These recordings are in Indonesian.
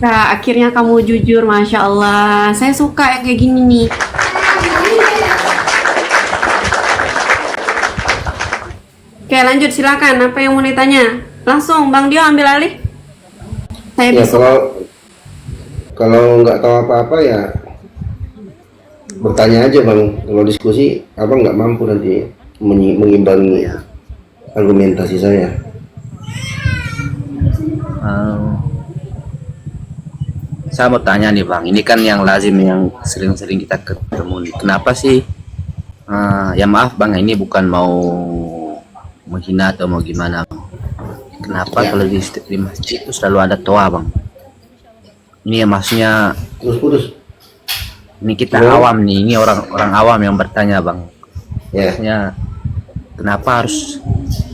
Nah, akhirnya kamu jujur, Masya Allah. Saya suka yang kayak gini nih. Oke, lanjut silakan. Apa yang mau ditanya? Langsung, Bang Dio ambil alih. Saya Ya, besok. kalau nggak tahu apa-apa ya bertanya aja bang. Kalau diskusi abang nggak mampu nanti mengimbangi argumentasi saya. Eh, saya mau tanya nih bang, ini kan yang lazim yang sering-sering kita ketemu nih. Kenapa sih? Ya maaf bang, ini bukan mau menghina atau mau gimana bang. Kenapa Ya, kalau di masjid itu selalu ada toa bang? Ini ya maksudnya, terus putus. ini kita Gimana? awam nih, ini orang-orang awam yang bertanya bang. Ya, Maksudnya kenapa harus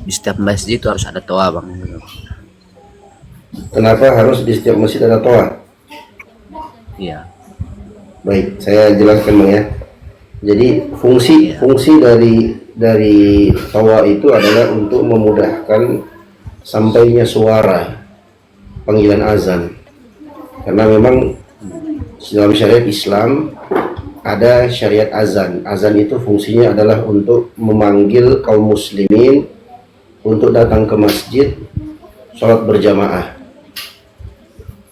di setiap masjid itu harus ada toa bang? kenapa harus di setiap masjid ada toa? Iya, Baik, saya jelaskan bang ya. Jadi fungsi iya, fungsi dari toa itu adalah untuk memudahkan sampainya suara panggilan azan. Karena memang dalam syariat Islam ada syariat azan. Azan itu fungsinya adalah untuk memanggil kaum muslimin untuk datang ke masjid sholat berjamaah.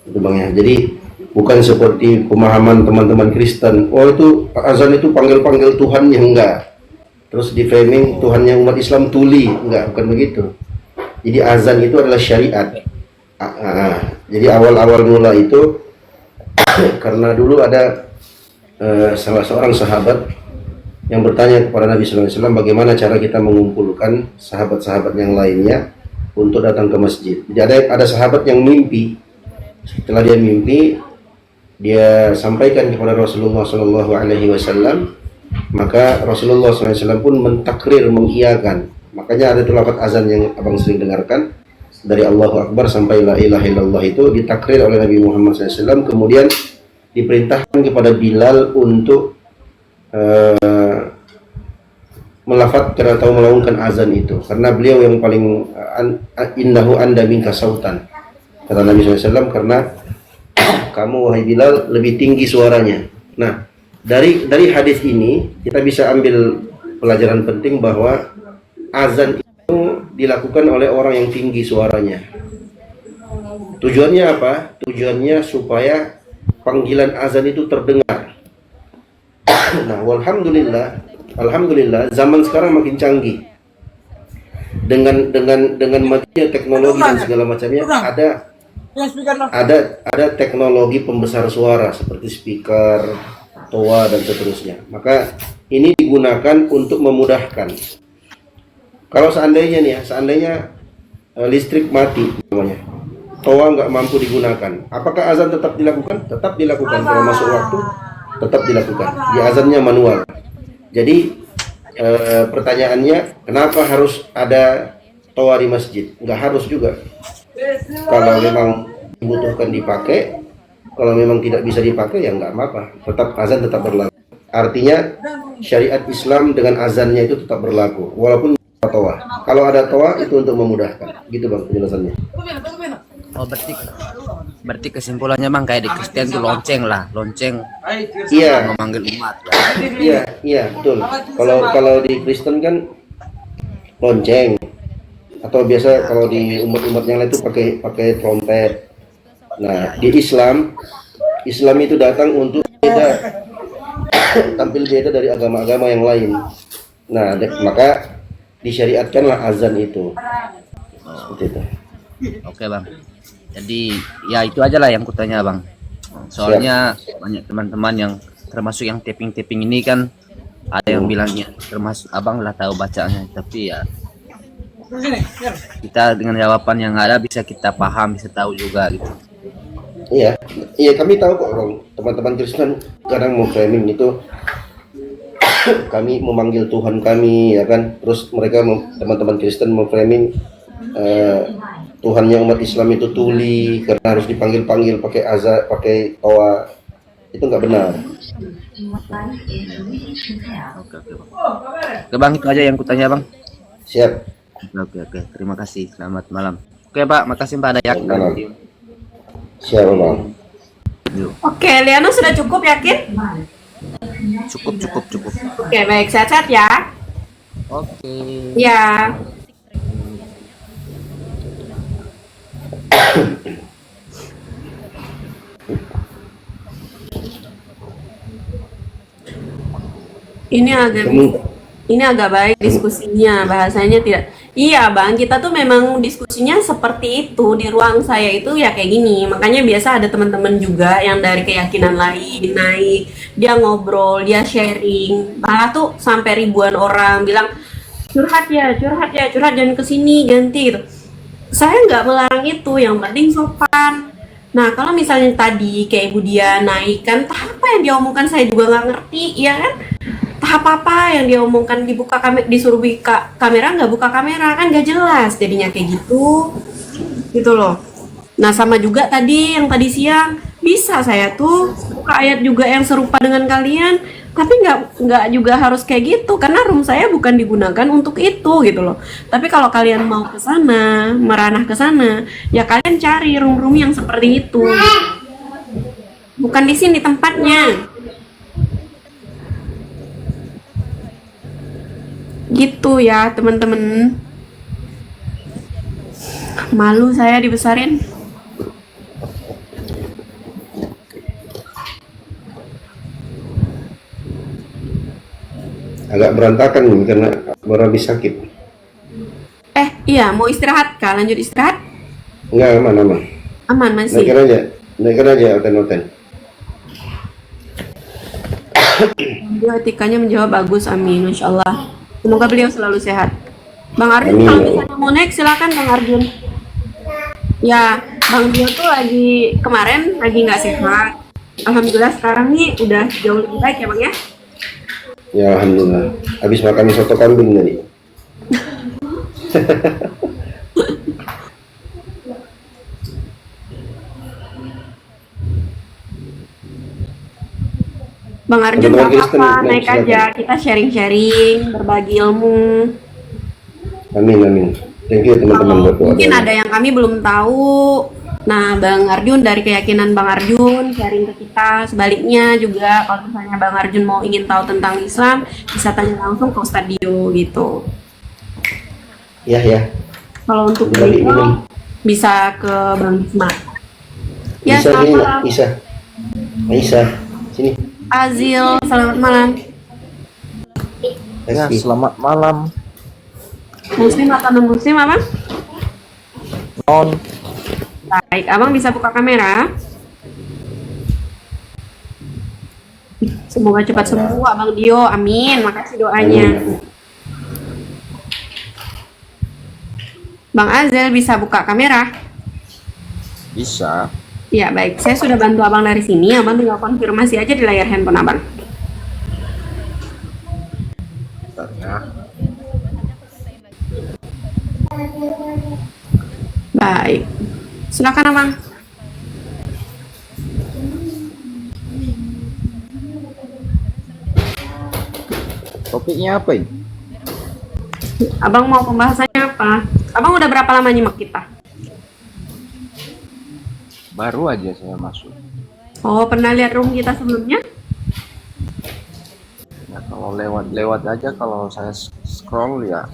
Itu bang ya. Jadi bukan seperti pemahaman teman-teman Kristen. Oh itu azan itu panggil-panggil Tuhannya, enggak. Terus di framing Tuhannya umat Islam tuli, enggak, bukan begitu. Jadi azan itu adalah syariat. Jadi awal-awal mula itu karena dulu ada salah seorang sahabat yang bertanya kepada Nabi Sallallahu Alaihi Wasallam bagaimana cara kita mengumpulkan sahabat-sahabat yang lainnya untuk datang ke masjid. Jadi ada sahabat yang mimpi. Setelah dia mimpi, dia sampaikan kepada Rasulullah Sallallahu Alaihi Wasallam, maka Rasulullah SAW pun mentakrir, mengiyakan. Makanya ada lafaz azan yang abang sering dengarkan dari Allahu Akbar sampai la ilaha illallah itu ditakrir oleh Nabi Muhammad SAW. Kemudian diperintahkan kepada Bilal untuk melafadzkan atau melaungkan azan itu, karena beliau yang paling innahu anda minka sautan, kata Nabi SAW, karena kamu wahai Bilal lebih tinggi suaranya. Nah, dari hadis ini kita bisa ambil pelajaran penting bahwa azan itu dilakukan oleh orang yang tinggi suaranya. Tujuannya apa? Tujuannya supaya panggilan azan itu terdengar. Nah, alhamdulillah zaman sekarang makin canggih. Dengan majunya teknologi dan segala macamnya, ada teknologi pembesar suara seperti speaker, toa dan seterusnya. Maka ini digunakan untuk memudahkan. Kalau seandainya nih ya, listrik mati namanya, toa nggak mampu digunakan, apakah azan tetap dilakukan? Tetap dilakukan. Kalau masuk waktu tetap dilakukan. Di azannya manual. Jadi pertanyaannya, kenapa harus ada toa di masjid? Nggak harus juga. Kalau memang dibutuhkan dipakai, kalau memang tidak bisa dipakai ya nggak apa-apa. Tetap azan tetap berlaku. Artinya syariat Islam dengan azannya itu tetap berlaku, walaupun toa. Kalau ada toa itu untuk memudahkan. Gitu bang penjelasannya. oh berarti kesimpulannya bang kayak di Kristen tuh lonceng lah, lonceng Iya, memanggil umat. iya betul. Kalau di Kristen kan lonceng, atau biasa kalau di umat-umat yang lain itu pakai trompet. Nah, di Islam itu datang untuk tampil beda dari agama-agama yang lain. Nah, maka disyariatkanlah azan itu. Seperti itu. Oke bang, jadi ya itu aja lah yang kutanya bang. Soalnya banyak teman-teman yang termasuk yang tapping ini kan ada yang bilangnya, termasuk abang lah tahu bacanya, tapi ya kita dengan jawaban yang ada bisa kita paham, bisa tahu juga gitu. Iya, kami tahu kok bang. Teman-teman Kristen kadang mau framing itu kami memanggil Tuhan kami, ya kan. Terus mereka teman-teman Kristen memframing Tuhannya umat Islam itu tuli karena harus dipanggil-panggil pakai azan, pakai toa. Itu nggak benar. Oke bang, itu aja yang kutanya bang. Siap. Oke, terima kasih, selamat malam. Oke pak, makasih Pak Dayak. Malam. Siap bang. Yuk. Oke, Liano sudah cukup yakin? Cukup. Oke, baik, sehat-sehat ya. Oke. Ya. Kamu Ini agak baik diskusinya, bahasanya tidak. Iya, Bang, kita tuh memang diskusinya seperti itu di ruang saya itu ya kayak gini. Makanya biasa ada teman-teman juga yang dari keyakinan lain naik, dia ngobrol, dia sharing. Malah tuh sampai ribuan orang bilang curhat ya, curhat jangan kesini ganti gitu. Saya nggak melarang itu, yang penting sopan. Nah, kalau misalnya tadi kayak Ibu dia naik kan, tahap apa yang dia omongkan saya juga nggak ngerti, ya kan? Tahap apa yang dia omongkan dibuka kamera, disuruh buka kamera nggak buka kamera kan nggak jelas jadinya kayak gitu loh. Nah, sama juga tadi yang tadi siang bisa saya tuh buka ayat juga yang serupa dengan kalian, tapi nggak juga harus kayak gitu karena room saya bukan digunakan untuk itu gitu loh. Tapi kalau kalian mau ke sana, meranah ke sana, ya kalian cari room-room yang seperti itu. Bukan di sini tempatnya. Gitu ya, teman-teman. Malu saya dibesarin. agak berantakan nih karena baru habis sakit. Iya, mau istirahat kah? Lanjut istirahat? Enggak, aman. Aman masih. Naikkan aja oten-oten. Beliau etikanya menjawab bagus, amin, Masya Allah. Semoga beliau selalu sehat. Bang Arjun, Amin. kalau misalnya mau naik silakan Bang Arjun. Ya, Bang Dio tuh kemarin lagi nggak sehat. Alhamdulillah sekarang nih udah jauh lebih baik ya Bang ya. Ya alhamdulillah. Habis makan soto kambing tadi. Bang Arjun Teman-teman nggak Kristen, apa-apa, naik silakan. aja. Kita sharing-sharing, berbagi ilmu. Amin. Thank you teman-teman buat Mungkin doanya. ada yang kami belum tahu. Nah, Bang Arjun dari keyakinan Bang Arjun sharing ke kita. Sebaliknya juga kalau misalnya Bang Arjun mau ingin tahu tentang Islam, bisa tanya langsung ke Ustadz Dio gitu. Ya. Kalau untuk Balik beliau minum. bisa ke Bang Isma. Ya, Isa selamat sini, malam. Isa. Sini. Azil, selamat malam. Ya, Kasih. selamat malam. Muslim atau non Muslim, Abang? Non. Baik, Abang bisa buka kamera. Semoga cepat sembuh, Abang Dio. Amin. Makasih doanya. Amin. Bang Azel bisa buka kamera? Bisa. Ya, baik. Saya sudah bantu Abang dari sini. Abang tinggal konfirmasi aja di layar handphone Abang. Bentar ya. Baik. Silakan Abang. Topiknya apa ini? Abang mau pembahasannya apa? Abang udah berapa lama nyimak kita? Baru aja saya masuk. Oh, pernah lihat room kita sebelumnya? Ya, kalau lewat aja, kalau saya scroll ya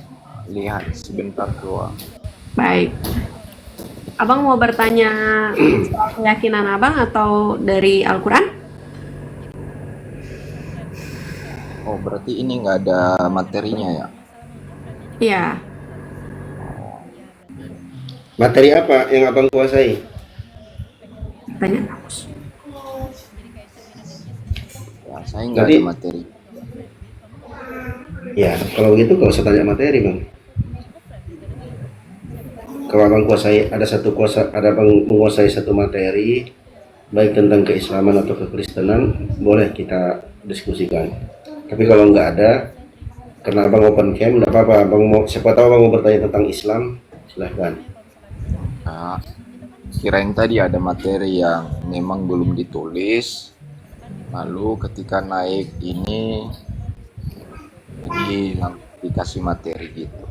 lihat sebentar doang. Baik. Abang mau bertanya soal keyakinan Abang atau dari Al-Quran? Oh, berarti ini nggak ada materinya ya? Iya. Materi apa yang abang kuasai? Tanya bagus. Ya, saya nggak Jadi- ada materi. Ya, kalau begitu gak usah tanya materi bang. Kalau abang abang menguasai satu materi, baik tentang keislaman atau kekristenan, boleh kita diskusikan. Tapi kalau nggak ada, karena abang open cam, nggak apa-apa. Siapa tahu abang mau bertanya tentang Islam, silahkan. Nah, kirain tadi ada materi yang memang belum ditulis. Lalu ketika naik ini dikasih materi gitu.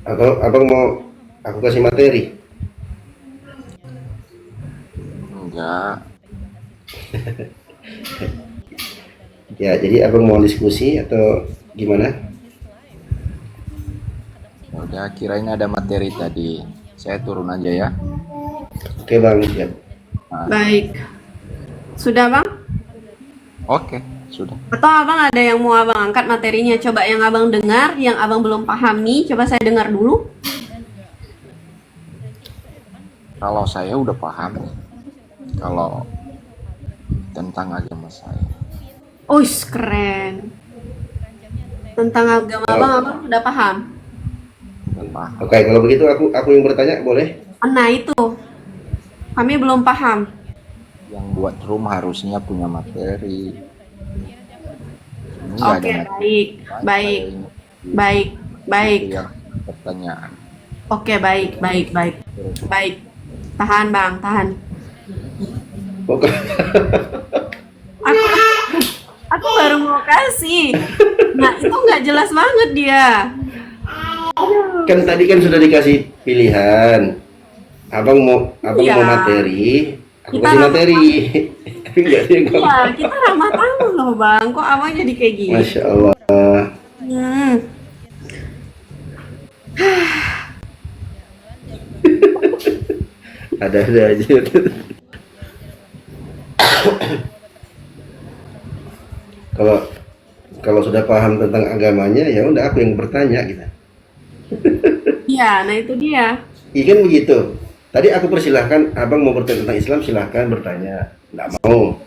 Abang mau aku kasih materi. enggak. Ya, jadi abang mau diskusi atau gimana? Udah, kirain ada materi tadi. Saya turun aja ya. Oke bang, siap. Baik. Sudah, Bang? Oke, sudah. Atau abang ada yang mau abang angkat materinya? Coba yang abang dengar, yang abang belum pahami, coba saya dengar dulu. Kalau saya udah paham nih. Kalau tentang agama saya. Uish, keren. Tentang agama abang sudah paham? Udah paham. Oke, kalau begitu aku yang bertanya boleh? Nah itu, kami belum paham. Yang buat room harusnya punya materi. Ini nggak Oke, ada materi. baik, baik, baik. Itu yang pertanyaan. Oke, baik. Baik. Tahan, Bang, tahan. Oke. Aku, aku baru mau kasih. Nah, itu nggak jelas banget dia. Kan tadi kan sudah dikasih pilihan. Abang mau Iya. materi, aku Kita kasih ramah- materi. Tapi enggak sih enggak. Iya, kita ramah tamah loh, Bang. Kok abang jadi kayak gini? Masya Allah. Hmm. Ada aja. Kalau kalau sudah paham tentang agamanya, ya udah aku yang bertanya gitu. Iya, nah itu dia. Iya kan begitu. Tadi aku persilahkan, abang mau bertanya tentang Islam, silahkan bertanya. Nggak mau.